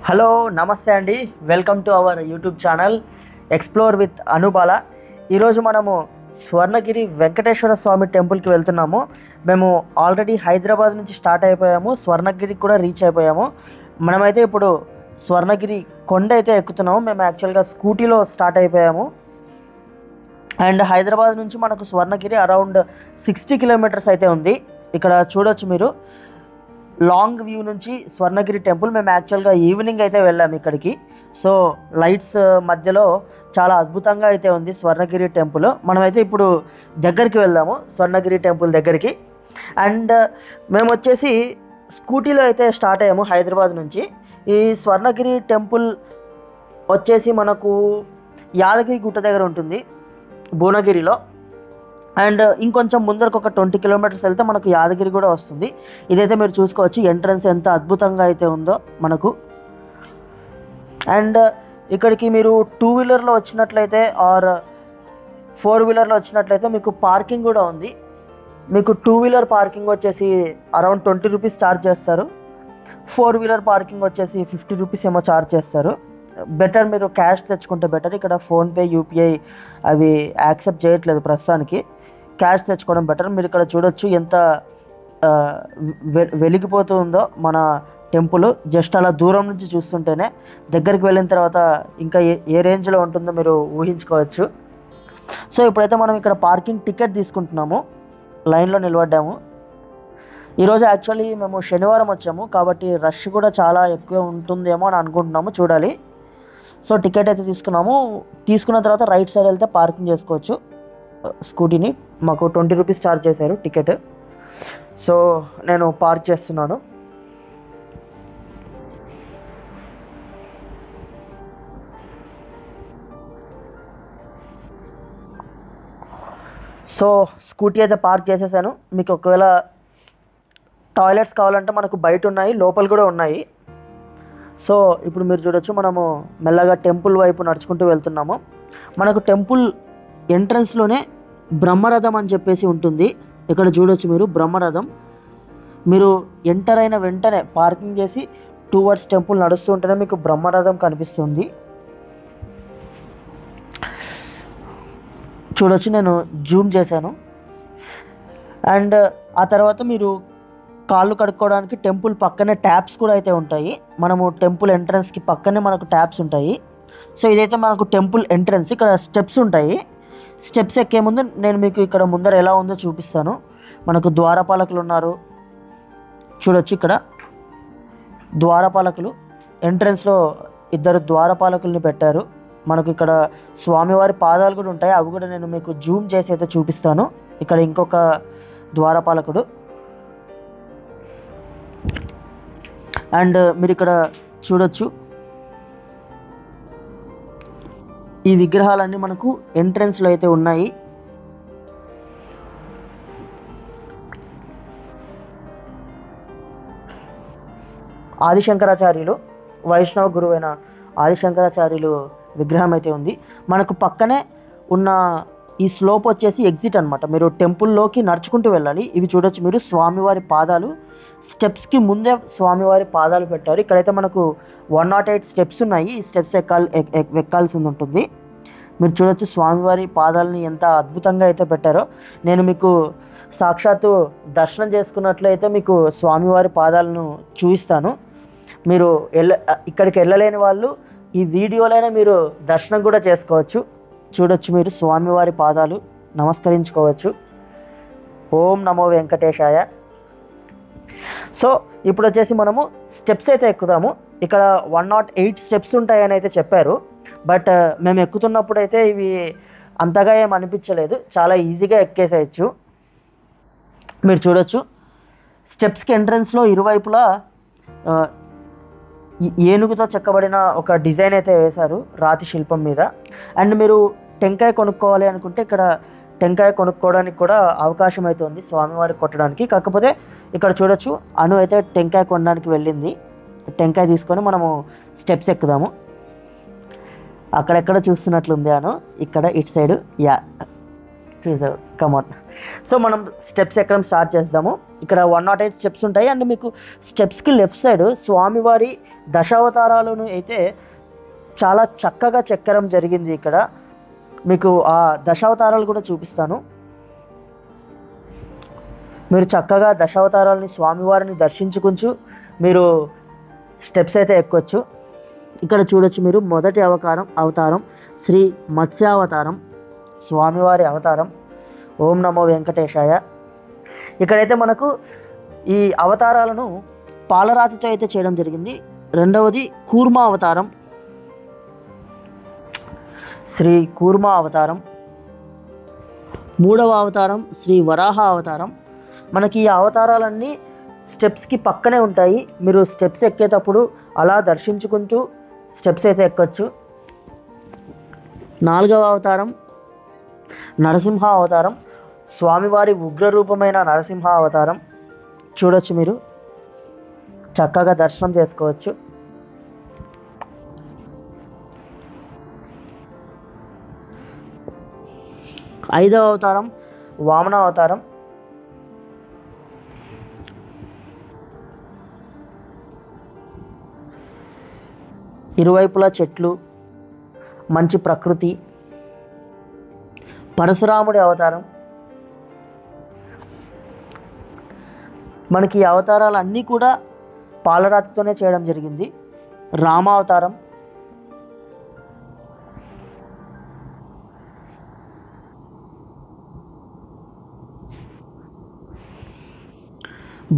Hello నమస్తే అండి. Welcome to our YouTube channel explore with Anubala. ఈరోజు మనము స్వర్ణగిరి వెంకటేశ్వర స్వామి టెంపుల్కి వెళ్తున్నాము. మేము ఆల్రెడీ హైదరాబాద్ నుంచి స్టార్ట్ అయిపోయాము, స్వర్ణగిరికి కూడా రీచ్ అయిపోయాము. మనమైతే ఇప్పుడు స్వర్ణగిరి కొండ అయితే ఎక్కుతున్నాము. మేము యాక్చువల్గా స్కూటీలో స్టార్ట్ అయిపోయాము. అండ్ హైదరాబాద్ నుంచి మనకు స్వర్ణగిరి అరౌండ్ 60 కిలోమీటర్స్ అయితే ఉంది. ఇక్కడ చూడొచ్చు మీరు లాంగ్ వ్యూ నుంచి స్వర్ణగిరి టెంపుల్. మేము యాక్చువల్గా ఈవినింగ్ అయితే వెళ్ళాము ఇక్కడికి. సో లైట్స్ మధ్యలో చాలా అద్భుతంగా అయితే ఉంది స్వర్ణగిరి టెంపుల్. మనమైతే ఇప్పుడు దగ్గరికి వెళ్దాము, స్వర్ణగిరి టెంపుల్ దగ్గరికి. అండ్ మేము వచ్చేసి స్కూటీలో అయితే స్టార్ట్ అయ్యాము హైదరాబాద్ నుంచి. ఈ స్వర్ణగిరి టెంపుల్ వచ్చేసి మనకు యాదగిరి గుట్ట దగ్గర ఉంటుంది, భువనగిరిలో. అండ్ ఇంకొంచెం ముందరకు ఒక 20 కిలోమీటర్స్ వెళ్తే మనకు యాదగిరి కూడా వస్తుంది. ఇదైతే మీరు చూసుకోవచ్చు, ఎంట్రన్స్ ఎంత అద్భుతంగా అయితే ఉందో మనకు. అండ్ ఇక్కడికి మీరు 2 వీలర్లో వచ్చినట్లయితే ఆర్ 4 వీలర్లో వచ్చినట్లయితే మీకు పార్కింగ్ కూడా ఉంది. మీకు 2 వీలర్ పార్కింగ్ వచ్చేసి అరౌండ్ 20 రూపీస్ ఛార్జ్ చేస్తారు. 4 వీలర్ పార్కింగ్ వచ్చేసి 50 రూపీస్ ఏమో ఛార్జ్ చేస్తారు. బెటర్ మీరు క్యాష్ తెచ్చుకుంటే బెటర్. ఇక్కడ ఫోన్పే, యూపీఐ అవి యాక్సెప్ట్ చేయట్లేదు ప్రస్తుతానికి. క్యాష్ తెచ్చుకోవడం బెటర్. మీరు ఇక్కడ చూడొచ్చు ఎంత వెలిగిపోతూ ఉందో మన టెంపుల్. జస్ట్ అలా దూరం నుంచి చూస్తుంటేనే, దగ్గరికి వెళ్ళిన తర్వాత ఇంకా ఏ రేంజ్లో ఉంటుందో మీరు ఊహించుకోవచ్చు. సో ఇప్పుడైతే మనం ఇక్కడ పార్కింగ్ టికెట్ తీసుకుంటున్నాము, లైన్లో నిలబడ్డాము. ఈరోజు యాక్చువల్లీ మేము శనివారం వచ్చాము కాబట్టి రష్ కూడా చాలా ఎక్కువ ఉంటుందేమో అని అనుకుంటున్నాము, చూడాలి. సో టికెట్ అయితే తీసుకున్నాము. తీసుకున్న తర్వాత రైట్ సైడ్ వెళ్తే పార్కింగ్ చేసుకోవచ్చు స్కూటీని. మాకు 20 రూపీస్ ఛార్జ్ చేశారు టికెట్. సో నేను పార్క్ చేస్తున్నాను. సో స్కూటీ అయితే పార్క్ చేసేసాను. మీకు ఒకవేళ టాయిలెట్స్ కావాలంటే మనకు బయట ఉన్నాయి, లోపల కూడా ఉన్నాయి. సో ఇప్పుడు మీరు చూడొచ్చు, మనము మెల్లగా టెంపుల్ వైపు నడుచుకుంటూ వెళ్తున్నాము. మనకు టెంపుల్ ఎంట్రన్స్లోనే బ్రహ్మరథం అని చెప్పేసి ఉంటుంది. ఇక్కడ చూడొచ్చు మీరు బ్రహ్మరథం. మీరు ఎంటర్ అయిన వెంటనే పార్కింగ్ చేసి టువర్డ్స్ టెంపుల్ నడుస్తూ ఉంటేనే మీకు బ్రహ్మరథం కనిపిస్తుంది. చూడొచ్చు, నేను జూమ్ చేశాను. అండ్ ఆ తర్వాత మీరు కాళ్ళు కడుక్కోవడానికి టెంపుల్ పక్కనే ట్యాప్స్ కూడా అయితే ఉంటాయి. మనము టెంపుల్ ఎంట్రన్స్కి పక్కనే మనకు ట్యాప్స్ ఉంటాయి. సో ఇదైతే మనకు టెంపుల్ ఎంట్రన్స్. ఇక్కడ స్టెప్స్ ఉంటాయి. స్టెప్స్ ఎక్కే ముందు నేను మీకు ఇక్కడ ముందర ఎలా ఉందో చూపిస్తాను. మనకు ద్వారపాలకులు ఉన్నారు, చూడొచ్చు. ఇక్కడ ద్వారపాలకులు, ఎంట్రన్స్లో 2 ద్వారపాలకుల్ని పెట్టారు. మనకు ఇక్కడ స్వామివారి పాదాలు కూడా ఉంటాయి, అవి కూడా నేను మీకు జూమ్ చేసి అయితే చూపిస్తాను. ఇక్కడ ఇంకొక ద్వారపాలకుడు. అండ్ మీరు ఇక్కడ చూడొచ్చు, ఈ విగ్రహాలన్నీ మనకు ఎంట్రన్స్లో అయితే ఉన్నాయి. ఆదిశంకరాచార్యులు, వైష్ణవ గురువైన ఆదిశంకరాచార్యులు విగ్రహం అయితే ఉంది. మనకు పక్కనే ఉన్న ఈ స్లోప్ వచ్చేసి ఎగ్జిట్ అనమాట. మీరు టెంపుల్లోకి నడుచుకుంటూ వెళ్ళాలి. ఇవి చూడొచ్చు మీరు, స్వామివారి పాదాలు. స్టెప్స్కి ముందే స్వామివారి పాదాలు పెట్టారు. ఇక్కడైతే మనకు 108 స్టెప్స్ ఉన్నాయి. ఈ స్టెప్స్ ఎక్కాల్సి ఉంటుంది. మీరు చూడొచ్చు స్వామివారి పాదాలని ఎంత అద్భుతంగా అయితే పెట్టారో. నేను మీకు సాక్షాత్తు దర్శనం చేసుకున్నట్లయితే మీకు స్వామివారి పాదాలను చూపిస్తాను. మీరు ఇక్కడికి వెళ్ళలేని వాళ్ళు ఈ వీడియోలోనే మీరు దర్శనం కూడా చేసుకోవచ్చు. చూడొచ్చు మీరు స్వామివారి పాదాలు, నమస్కరించుకోవచ్చు. ఓం నమో వెంకటేశాయ. సో ఇప్పుడు వచ్చేసి మనము స్టెప్స్ అయితే ఎక్కుదాము. ఇక్కడ 108 స్టెప్స్ ఉంటాయని అయితే చెప్పారు. బట్ మేము ఎక్కుతున్నప్పుడు అయితే ఇవి అంతగా ఏం అనిపించలేదు, చాలా ఈజీగా ఎక్కేసేయచ్చు. మీరు చూడొచ్చు, స్టెప్స్కి ఎంట్రన్స్లో ఇరువైపులా ఏనుగుతో చెక్కబడిన ఒక డిజైన్ అయితే వేశారు రాతి శిల్పం మీద. అండ్ మీరు టెంకాయ కొనుక్కోవాలి అనుకుంటే ఇక్కడ టెంకాయ కొనుక్కోవడానికి కూడా అవకాశం అయితే ఉంది, స్వామివారికి కొట్టడానికి. కాకపోతే ఇక్కడ చూడొచ్చు, అను అయితే టెంకాయ కొనడానికి వెళ్ళింది. టెంకాయ తీసుకొని మనము స్టెప్స్ ఎక్కుదాము. అక్కడెక్కడ చూస్తున్నట్లుంది అను, ఇక్కడ ఇటు సైడు. యా చూసావు, కమాన్. సో మనం స్టెప్స్ ఎక్కడం స్టార్ట్ చేద్దాము. ఇక్కడ 108 స్టెప్స్ ఉంటాయి. అండ్ మీకు స్టెప్స్కి లెఫ్ట్ సైడ్ స్వామివారి దశావతారాలను అయితే చాలా చక్కగా చెక్కడం జరిగింది. ఇక్కడ మీకు ఆ దశావతారాలు కూడా చూపిస్తాను. మీరు చక్కగా దశావతారాలని స్వామివారిని దర్శించుకుంటూ మీరు స్టెప్స్ అయితే ఎక్కొచ్చు. ఇక్కడ చూడొచ్చు మీరు మొదటి అవతారం శ్రీ మత్స్యావతారం, స్వామివారి అవతారం. ఓం నమో వెంకటేశాయ. ఇక్కడైతే మనకు ఈ అవతారాలను పాలరాతితో అయితే చేయడం జరిగింది. రెండవది కూర్మా అవతారం, శ్రీ కూర్మా అవతారం. మూడవ అవతారం శ్రీ వరాహ అవతారం. మనకి ఈ అవతారాలన్నీ స్టెప్స్కి పక్కనే ఉంటాయి. మీరు స్టెప్స్ ఎక్కేటప్పుడు అలా దర్శించుకుంటూ స్టెప్స్ అయితే ఎక్కొచ్చు. నాలుగవ అవతారం నరసింహ అవతారం, స్వామివారి ఉగ్రరూపమైన నరసింహ అవతారం. చూడొచ్చు మీరు చక్కగా దర్శనం చేసుకోవచ్చు. ఐదవ అవతారం వామన అవతారం. ఇరువైపులా చెట్లు, మంచి ప్రకృతి. పరశురాముడి అవతారం. మనకి ఈ అవతారాలు అన్నీ కూడా పాలరాతితోనే చేయడం జరిగింది. రామావతారం.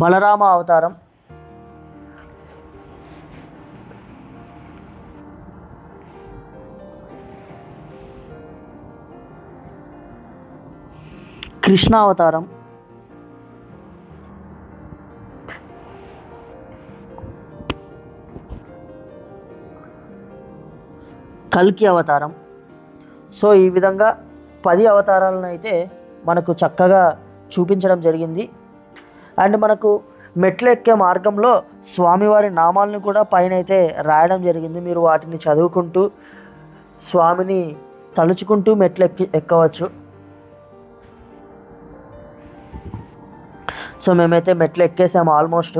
బలరామ అవతారం. కృష్ణ అవతారం. కల్కి అవతారం. సో ఈ విధంగా 10 అవతారాలను అయితే మనకు చక్కగా చూపించడం జరిగింది. అండ్ మనకు మెట్లు ఎక్కే మార్గంలో స్వామివారి నామాలను కూడా పైన అయితే రాయడం జరిగింది. మీరు వాటిని చదువుకుంటూ స్వామిని తలుచుకుంటూ మెట్లు ఎక్కవచ్చు. సో మేమైతే మెట్లు ఎక్కేసాము ఆల్మోస్ట్.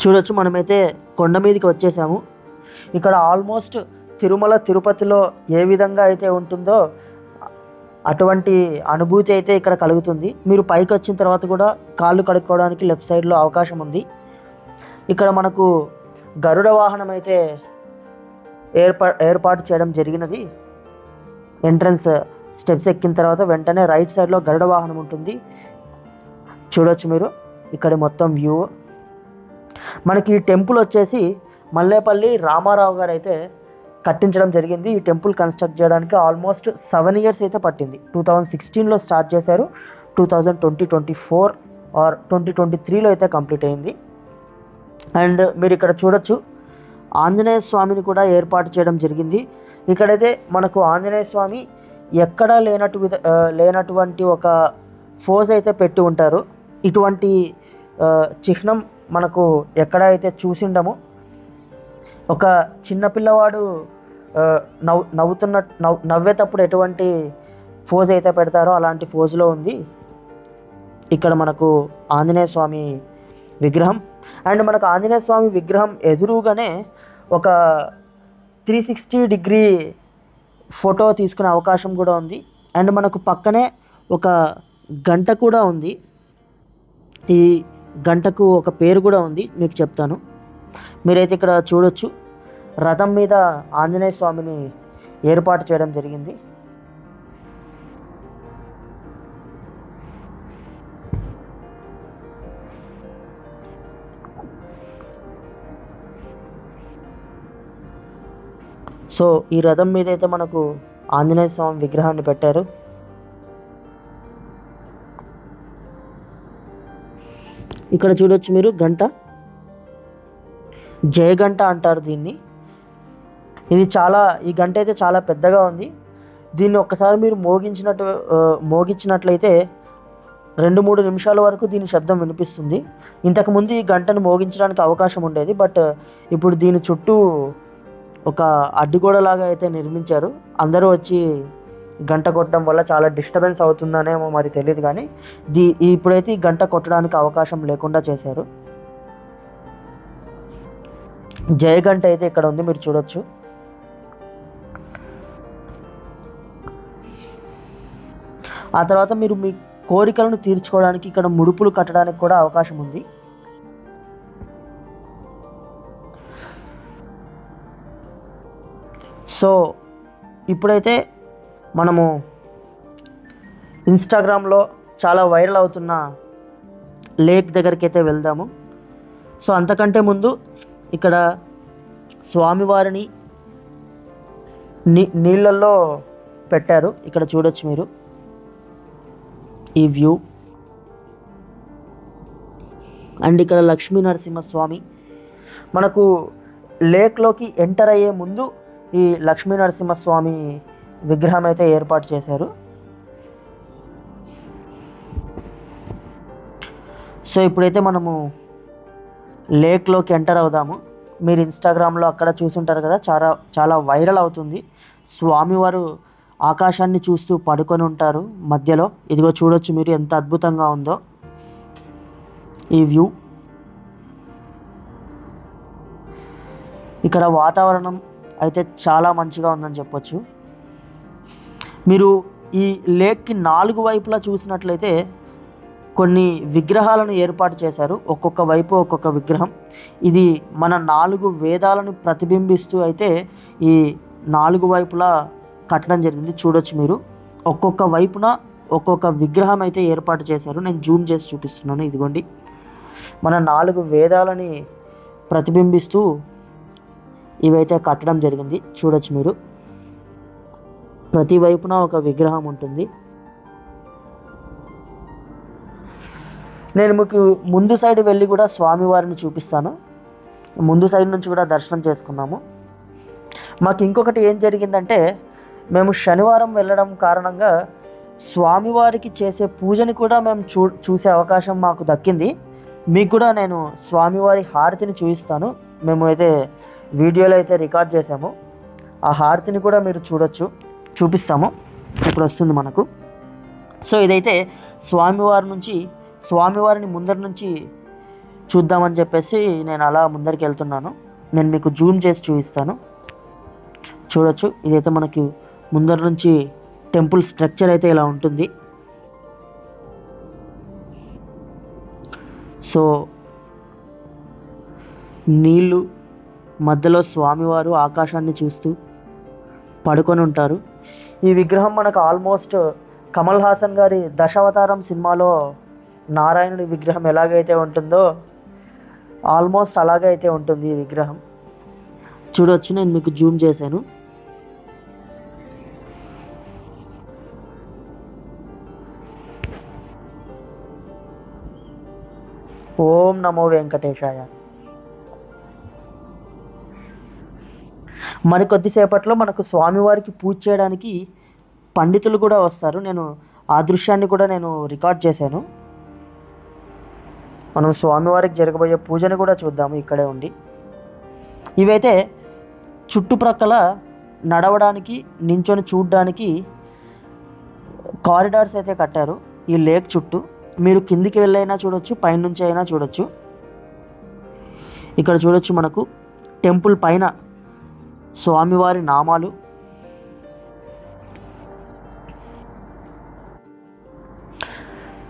చూడొచ్చు మనమైతే కొండ మీదకి వచ్చేసాము. ఇక్కడ ఆల్మోస్ట్ తిరుమల తిరుపతిలో ఏ విధంగా అయితే ఉంటుందో అటువంటి అనుభూతి అయితే ఇక్కడ కలుగుతుంది. మీరు పైకి వచ్చిన తర్వాత కూడా కాళ్ళు కడుక్కోవడానికి లెఫ్ట్ సైడ్లో అవకాశం ఉంది. ఇక్కడ మనకు గరుడ వాహనం అయితే ఏర్పాటు చేయడం జరిగినది. ఎంట్రన్స్ స్టెప్స్ ఎక్కిన తర్వాత వెంటనే రైట్ సైడ్లో గరుడ వాహనం ఉంటుంది. చూడొచ్చు మీరు ఇక్కడ మొత్తం వ్యూ. మనకి ఈ టెంపుల్ వచ్చేసి మల్లేపల్లి రామారావు గారు అయితే కట్టించడం జరిగింది. ఈ టెంపుల్ కన్స్ట్రక్ట్ చేయడానికి ఆల్మోస్ట్ 7 years అయితే పట్టింది. 2016లో స్టార్ట్ చేశారు. 2024 ఆర్ 2023లో అయితే కంప్లీట్ అయింది. అండ్ మీరు ఇక్కడ చూడొచ్చు ఆంజనేయ స్వామిని కూడా ఏర్పాటు చేయడం జరిగింది. ఇక్కడైతే మనకు ఆంజనేయ స్వామి ఎక్కడా లేనటువంటి ఒక ఫోజ్ అయితే పెట్టి ఉంటారు. ఇటువంటి చిహ్నం మనకు ఎక్కడ అయితే చూసిండమో, ఒక చిన్నపిల్లవాడు నవ్వేటప్పుడు ఎటువంటి ఫోజ్ అయితే పెడతారో అలాంటి ఫోజ్లో ఉంది ఇక్కడ మనకు ఆంజనేయ స్వామి విగ్రహం. అండ్ మనకు ఆంజనేయ స్వామి విగ్రహం ఎదురుగానే ఒక 360 ఫోటో తీసుకునే అవకాశం కూడా ఉంది. అండ్ మనకు పక్కనే ఒక గంట కూడా ఉంది. ఈ గంటకు ఒక పేరు కూడా ఉంది, మీకు చెప్తాను. మీరైతే ఇక్కడ చూడొచ్చు రథం మీద ఆంజనేయ స్వామిని ఏర్పాటు చేయడం జరిగింది. సో ఈ రథం మీద అయితే మనకు ఆంజనేయ స్వామి విగ్రహాన్ని పెట్టారు. ఇక్కడ చూడొచ్చు మీరు గంట, జయ గంట అంటారు దీన్ని. ఈ గంట అయితే చాలా పెద్దగా ఉంది. దీన్ని ఒక్కసారి మీరు మోగించినట్లయితే 2-3 నిమిషాల వరకు దీని శబ్దం వినిపిస్తుంది. ఇంతకుముందు ఈ గంటను మోగించడానికి అవకాశం ఉండేది, బట్ ఇప్పుడు దీని చుట్టూ ఒక అడ్డుగోడలాగా అయితే నిర్మించారు. అందరూ వచ్చి గంట కొట్టడం వల్ల చాలా డిస్టర్బెన్స్ అవుతుందనేమో మరి తెలియదు, కానీ ఇప్పుడైతే ఈ గంట కొట్టడానికి అవకాశం లేకుండా చేశారు. జయ గంట అయితే ఇక్కడ ఉంది, మీరు చూడొచ్చు. ఆ తర్వాత మీరు మీ కోరికలను తీర్చుకోవడానికి ఇక్కడ ముడుపులు కట్టడానికి కూడా అవకాశం ఉంది. సో ఇప్పుడైతే మనము ఇన్స్టాగ్రామ్లో చాలా వైరల్ అవుతున్న లేక్ దగ్గరికి అయితే వెళ్దాము. సో అంతకంటే ముందు ఇక్కడ స్వామివారిని నీళ్ళల్లో పెట్టారు. ఇక్కడ చూడొచ్చు మీరు ఈ వ్యూ. అండ్ ఇక్కడ లక్ష్మీ నరసింహస్వామి. మనకు లేక్లోకి ఎంటర్ అయ్యే ముందు ఈ లక్ష్మీ నరసింహస్వామి విగ్రహం అయితే ఏర్పాటు చేశారు. సో ఇప్పుడైతే మనము లేక్లోకి ఎంటర్ అవుదాము. మీరు ఇన్స్టాగ్రామ్లో అక్కడ చూసుంటారు కదా, చాలా చాలా వైరల్ అవుతుంది. స్వామివారు ఆకాశాన్ని చూస్తూ పడుకొని ఉంటారు మధ్యలో. ఇదిగో చూడొచ్చు మీరు ఎంత అద్భుతంగా ఉందో ఈ వ్యూ. ఇక్కడ వాతావరణం అయితే చాలా మంచిగా ఉందని చెప్పొచ్చు. మీరు ఈ లేక్కి 4 వైపులా చూసినట్లయితే కొన్ని విగ్రహాలను ఏర్పాటు చేశారు. ఒక్కొక్క వైపు ఒక్కొక్క విగ్రహం. ఇది మన 4 వేదాలను ప్రతిబింబిస్తూ అయితే ఈ 4 వైపులా కట్టడం జరిగింది. చూడొచ్చు మీరు ఒక్కొక్క వైపున ఒక్కొక్క విగ్రహం అయితే ఏర్పాటు చేశారు. నేను జూమ్ చేసి చూపిస్తున్నాను. ఇదిగోండి మన 4 వేదాలని ప్రతిబింబిస్తూ ఇవైతే కట్టడం జరిగింది. చూడొచ్చు మీరు ప్రతి వైపున ఒక విగ్రహం ఉంటుంది. నేను మీకు ముందు సైడ్ వెళ్ళి కూడా స్వామివారిని చూపిస్తాను. ముందు సైడ్ నుంచి కూడా దర్శనం చేసుకున్నాము. మాకు ఇంకొకటి ఏం జరిగిందంటే, మేము శనివారం వెళ్ళడం కారణంగా స్వామివారికి చేసే పూజని కూడా మేము చూసే అవకాశం మాకు దక్కింది. మీకు కూడా నేను స్వామివారి హారతిని చూపిస్తాను. మేము అయితే వీడియోలో అయితే రికార్డ్ చేసాము. ఆ హారతిని కూడా మీరు చూపిస్తాము. ఇప్పుడు వస్తుంది మనకు. సో ఇదైతే స్వామివారిని ముందర నుంచి చూద్దామని చెప్పేసి నేను అలా ముందరికి వెళ్తున్నాను. నేను మీకు జూమ్ చేసి చూపిస్తాను. చూడొచ్చు ఇదైతే మనకి ముందర నుంచి టెంపుల్ స్ట్రక్చర్ అయితే ఇలా ఉంటుంది. సో నీళ్ళు మధ్యలో స్వామివారు ఆకాశాన్ని చూస్తూ పడుకొని ఉంటారు. ఈ విగ్రహం మనకు ఆల్మోస్ట్ కమల్ హాసన్ గారి దశావతారం సినిమాలో నారాయణుడి విగ్రహం ఎలాగైతే ఉంటుందో ఆల్మోస్ట్ అలాగే అయితే ఉంటుంది ఈ విగ్రహం. చూడొచ్చు నేను మీకు జూమ్ చేశాను. ఓం నమో వెంకటేశాయ. మరికొద్దిసేపట్లో మనకు స్వామివారికి పూజ చేయడానికి పండితులు కూడా వస్తారు. నేను ఆ దృశ్యాన్ని కూడా నేను రికార్డ్ చేశాను. మనం స్వామివారికి జరగబోయే పూజని కూడా చూద్దాము ఇక్కడే ఉండి. ఇవైతే చుట్టుప్రక్కల నడవడానికి, నించొని చూడడానికి కారిడార్స్ అయితే కట్టారు ఈ లేక్ చుట్టూ. మీరు కిందికి వెళ్ళైనా చూడొచ్చు, పైనుంచి అయినా చూడొచ్చు. ఇక్కడ చూడొచ్చు మనకు టెంపుల్ పైన స్వామివారి నామాలు.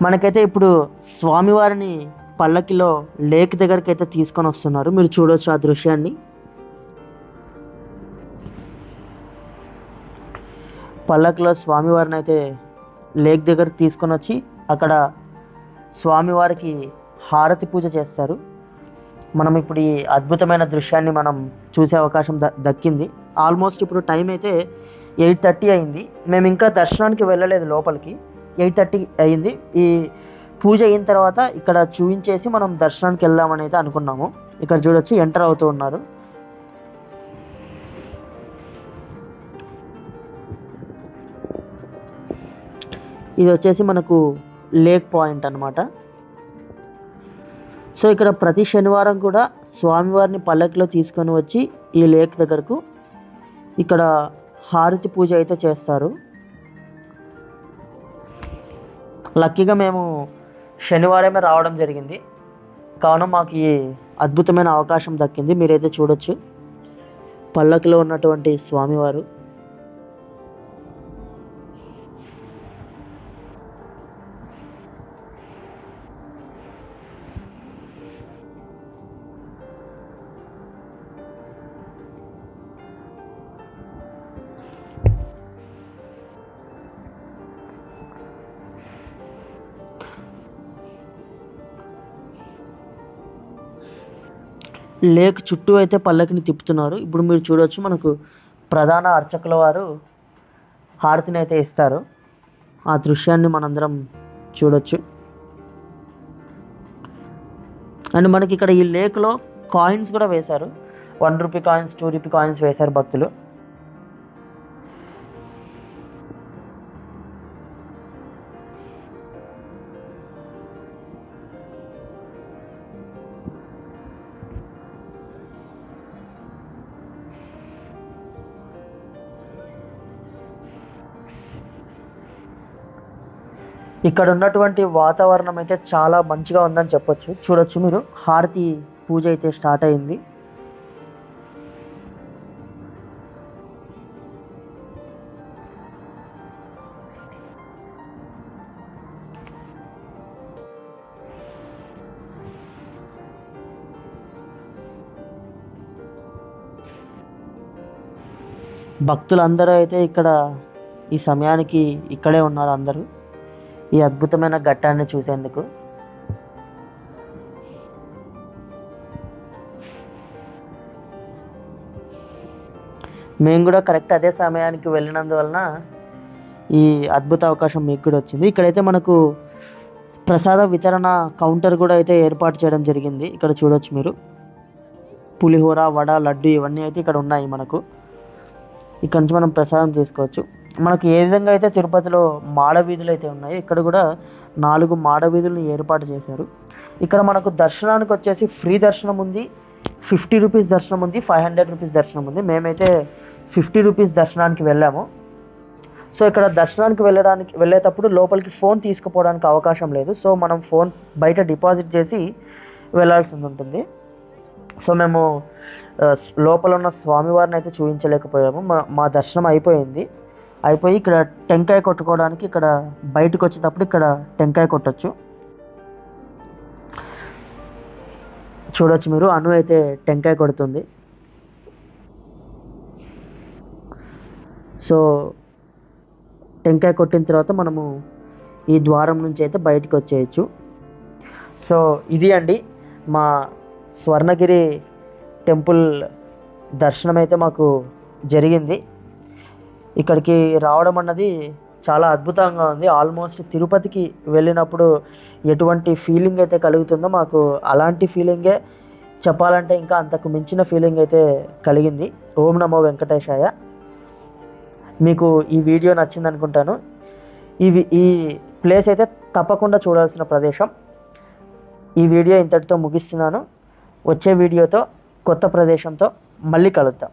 మనకైతే ఇప్పుడు స్వామివారిని పల్లకిలో లేక్ దగ్గరికి అయితే తీసుకొని వస్తున్నారు. మీరు చూడొచ్చు ఆ దృశ్యాన్ని. పల్లకిలో స్వామివారిని అయితే లేక్ దగ్గరికి తీసుకొని వచ్చి అక్కడ స్వామివారికి హారతి పూజ చేస్తారు. మనం ఇప్పుడు ఈ అద్భుతమైన దృశ్యాన్ని మనం చూసే అవకాశం దక్కింది. ఆల్మోస్ట్ ఇప్పుడు టైం అయితే 8:30 అయింది. మేము ఇంకా దర్శనానికి వెళ్ళలేదు లోపలికి. 8:30 అయింది. ఈ పూజ అయిన తర్వాత ఇక్కడ చూపించేసి మనం దర్శనానికి వెళ్దామని అయితే అనుకున్నాము. ఇక్కడ చూడొచ్చు ఎంటర్ అవుతూ ఉన్నారు. ఇది వచ్చేసి మనకు లేక్ పాయింట్ అన్నమాట. సో ఇక్కడ ప్రతి శనివారం కూడా స్వామివారిని పల్లకిలో తీసుకొని వచ్చి ఈ లేక్ దగ్గరకు ఇక్కడ హారతి పూజ అయితే చేస్తారు. లక్కీగా మేము శనివారమే రావడం జరిగింది, కావున మాకు ఈ అద్భుతమైన అవకాశం దక్కింది. మీరైతే చూడొచ్చు పల్లకిలో ఉన్నటువంటి స్వామివారు. లేక్ చుట్టూ అయితే పల్లకిని తిప్పుతున్నారు. ఇప్పుడు మీరు చూడొచ్చు, మనకు ప్రధాన అర్చకుల వారు హారతిని అయితే ఇస్తారు. ఆ దృశ్యాన్ని మనందరం చూడొచ్చు. అండ్ మనకి ఇక్కడ ఈ లేక్లో కాయిన్స్ కూడా వేశారు. 1 రూపీ కాయిన్స్, 2 రూపీ కాయిన్స్ వేశారు భక్తులు. ఇక్కడ ఉన్నటువంటి వాతావరణం అయితే చాలా మంచిగా ఉందని చెప్పొచ్చు. చూడొచ్చు మీరు, హారతి పూజ అయితే స్టార్ట్ అయింది. భక్తులందరూ అయితే ఇక్కడ ఈ సమయానికి ఇక్కడే ఉన్నారు అందరూ, ఈ అద్భుతమైన ఘట్టాన్ని చూసేందుకు. మేము కూడా కరెక్ట్ అదే సమయానికి వెళ్ళినందువలన ఈ అద్భుత అవకాశం మీకు కూడా వచ్చింది. ఇక్కడైతే మనకు ప్రసాద వితరణ కౌంటర్ కూడా అయితే ఏర్పాటు చేయడం జరిగింది. ఇక్కడ చూడొచ్చు మీరు, పులిహోర, వడ, లడ్డు ఇవన్నీ అయితే ఇక్కడ ఉన్నాయి మనకు. ఇక్కడ నుంచి మనం ప్రసాదం తీసుకోవచ్చు. మనకు ఏ విధంగా అయితే తిరుపతిలో మాడ వీధులు అయితే ఉన్నాయి, ఇక్కడ కూడా 4 మాడ వీధులను ఏర్పాటు చేశారు. ఇక్కడ మనకు దర్శనానికి వచ్చేసి ఫ్రీ దర్శనం ఉంది, 50 రూపీస్ దర్శనం ఉంది, 500 రూపీస్ దర్శనం ఉంది. మేమైతే 50 రూపీస్ దర్శనానికి వెళ్ళాము. సో ఇక్కడ దర్శనానికి వెళ్ళేటప్పుడు లోపలికి ఫోన్ తీసుకుపోవడానికి అవకాశం లేదు. సో మనం ఫోన్ బయట డిపాజిట్ చేసి వెళ్ళాల్సి ఉంటుంది. సో మేము లోపల ఉన్న స్వామివారిని అయితే చూపించలేకపోయాము. మా దర్శనం అయిపోయి ఇక్కడ టెంకాయ కొట్టుకోవడానికి ఇక్కడ బయటకు వచ్చేటప్పుడు ఇక్కడ టెంకాయ కొట్టచ్చు. చూడొచ్చు మీరు, అను అయితే టెంకాయ కొడుతుంది. సో టెంకాయ కొట్టిన తర్వాత మనము ఈ ద్వారం నుంచి అయితే బయటకు వచ్చేయచ్చు. సో ఇది అండి మా స్వర్ణగిరి టెంపుల్ దర్శనం అయితే మాకు జరిగింది. ఇక్కడికి రావడం అన్నది చాలా అద్భుతంగా ఉంది. ఆల్మోస్ట్ తిరుపతికి వెళ్ళినప్పుడు ఎటువంటి ఫీలింగ్ అయితే కలుగుతుందో మాకు అలాంటి ఫీలింగే, చెప్పాలంటే ఇంకా అంతకు మించిన ఫీలింగ్ అయితే కలిగింది. ఓం నమో వెంకటేశాయ. మీకు ఈ వీడియో నచ్చింది అనుకుంటాను. ఈ ప్లేస్ అయితే తప్పకుండా చూడాల్సిన ప్రదేశం. ఈ వీడియో ఇంతటితో ముగిస్తున్నాను. వచ్చే వీడియోతో కొత్త ప్రదేశంతో మళ్ళీ కలుద్దాం.